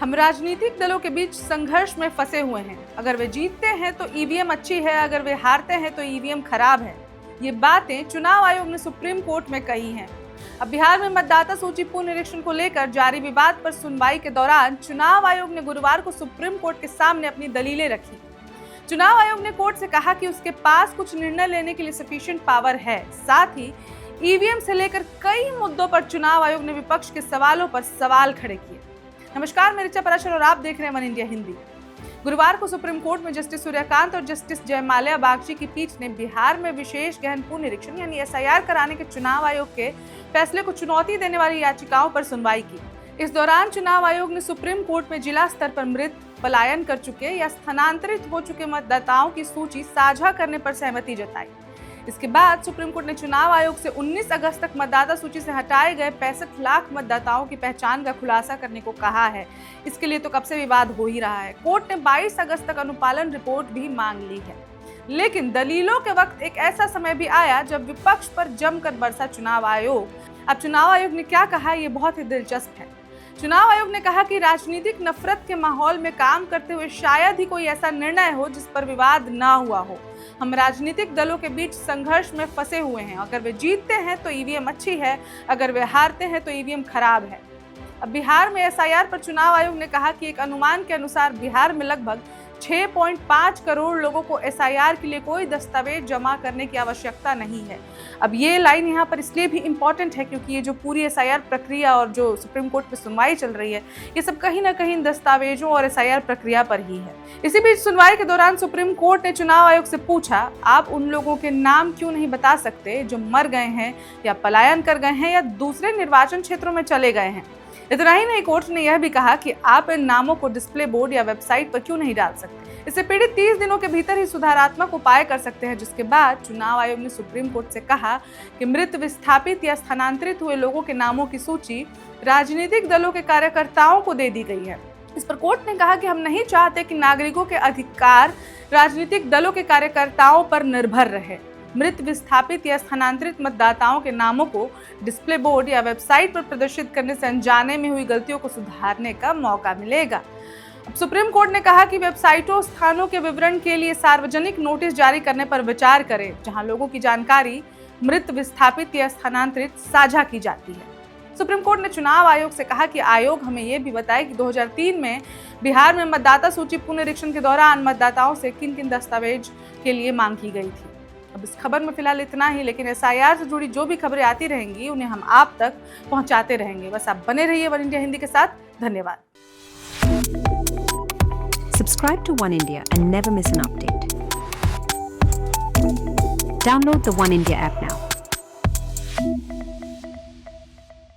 हम राजनीतिक दलों के बीच संघर्ष में फंसे हुए हैं। अगर वे जीतते हैं तो ईवीएम अच्छी है, अगर वे हारते हैं तो ईवीएम खराब है। ये बातें चुनाव आयोग ने सुप्रीम कोर्ट में कही हैं। अब बिहार में मतदाता सूची पुनरीक्षण को लेकर जारी विवाद पर सुनवाई के दौरान चुनाव आयोग ने गुरुवार को सुप्रीम कोर्ट के सामने अपनी दलीलें रखी। चुनाव आयोग ने कोर्ट से कहा कि उसके पास कुछ निर्णय लेने के लिए सफिशिएंट पावर है। साथ ही ईवीएम से लेकर कई मुद्दों पर चुनाव आयोग ने विपक्ष के सवालों पर सवाल खड़े किए। नमस्कार, मैं ऋचा पराशर और आप देख रहे हैं वन इंडिया हिंदी। गुरुवार को सुप्रीम कोर्ट में जस्टिस सूर्यकांत और जस्टिस जयमाल्या बागची की पीठ ने बिहार में विशेष गहन पुनरीक्षण यानी एसआईआर कराने के चुनाव आयोग के फैसले को चुनौती देने वाली याचिकाओं पर सुनवाई की। इस दौरान चुनाव आयोग ने सुप्रीम कोर्ट में जिला स्तर पर मृत, पलायन कर चुके या स्थानांतरित हो चुके मतदाताओं की सूची साझा करने पर सहमति जताई। इसके बाद सुप्रीम कोर्ट ने चुनाव आयोग से 19 अगस्त तक मतदाता सूची से हटाए गए 65 लाख मतदाताओं की पहचान का खुलासा करने को कहा है। इसके लिए तो कब से विवाद हो ही रहा है। कोर्ट ने 22 अगस्त तक अनुपालन रिपोर्ट भी मांग ली है। लेकिन दलीलों के वक्त एक ऐसा समय भी आया जब विपक्ष पर जमकर बरसा चुनाव आयोग। अब चुनाव आयोग ने क्या कहा, ये बहुत ही दिलचस्प है। चुनाव आयोग ने कहा कि राजनीतिक नफरत के माहौल में काम करते हुए शायद ही कोई ऐसा निर्णय हो जिस पर विवाद ना हुआ हो। हम राजनीतिक दलों के बीच संघर्ष में फंसे हुए हैं। अगर वे जीतते हैं तो ईवीएम अच्छी है, अगर वे हारते हैं तो ईवीएम खराब है। अब बिहार में एसआईआर पर चुनाव आयोग ने कहा कि एक अनुमान के अनुसार बिहार में लगभग 6.5 करोड़ लोगों को एसआईआर के लिए कोई दस्तावेज जमा करने की आवश्यकता नहीं है। अब ये लाइन यहाँ पर इसलिए भी इम्पोर्टेंट है क्योंकि ये जो पूरी एसआईआर प्रक्रिया और जो सुप्रीम कोर्ट में सुनवाई चल रही है, ये सब कहीं ना कहीं दस्तावेजों और एसआईआर प्रक्रिया पर ही है। इसी बीच सुनवाई के दौरान सुप्रीम कोर्ट ने चुनाव आयोग से पूछा, आप उन लोगों के नाम क्यों नहीं बता सकते जो मर गए हैं या पलायन कर गए हैं या दूसरे निर्वाचन क्षेत्रों में चले गए हैं। इतना ही नहीं, कोर्ट ने यह भी कहा कि आप इन नामों को डिस्प्ले बोर्ड या वेबसाइट पर क्यों नहीं डाल सकते। इससे पीड़ित 30 दिनों के भीतर ही सुधारात्मक उपाय कर सकते हैं। जिसके बाद चुनाव आयोग ने सुप्रीम कोर्ट से कहा कि मृत, विस्थापित या स्थानांतरित हुए लोगों के नामों की सूची राजनीतिक दलों के कार्यकर्ताओं को दे दी गई है। इस पर कोर्ट ने कहा कि हम नहीं चाहते कि नागरिकों के अधिकार राजनीतिक दलों के कार्यकर्ताओं पर निर्भर रहे। मृत, विस्थापित या स्थानांतरित मतदाताओं के नामों को डिस्प्ले बोर्ड या वेबसाइट पर प्रदर्शित करने से अनजाने में हुई गलतियों को सुधारने का मौका मिलेगा। अब सुप्रीम कोर्ट ने कहा कि वेबसाइटों, स्थानों के विवरण के लिए सार्वजनिक नोटिस जारी करने पर विचार करें जहां लोगों की जानकारी मृत, विस्थापित या स्थानांतरित साझा की जाती है। सुप्रीम कोर्ट ने चुनाव आयोग से कहा कि आयोग हमें यह भी बताए कि 2003 में बिहार में मतदाता सूची पुनरीक्षण के दौरान मतदाताओं से किन किन दस्तावेज के लिए मांग की गई थी। अब इस खबर में फिलहाल इतना ही, लेकिन एसआईआर से जुड़ी जो भी खबरें आती रहेंगी उन्हें हम आप तक पहुंचाते रहेंगे। बस आप बने रहिए वन इंडिया हिंदी के साथ। धन्यवाद। Subscribe to One India and never miss an update. Download the One India app now.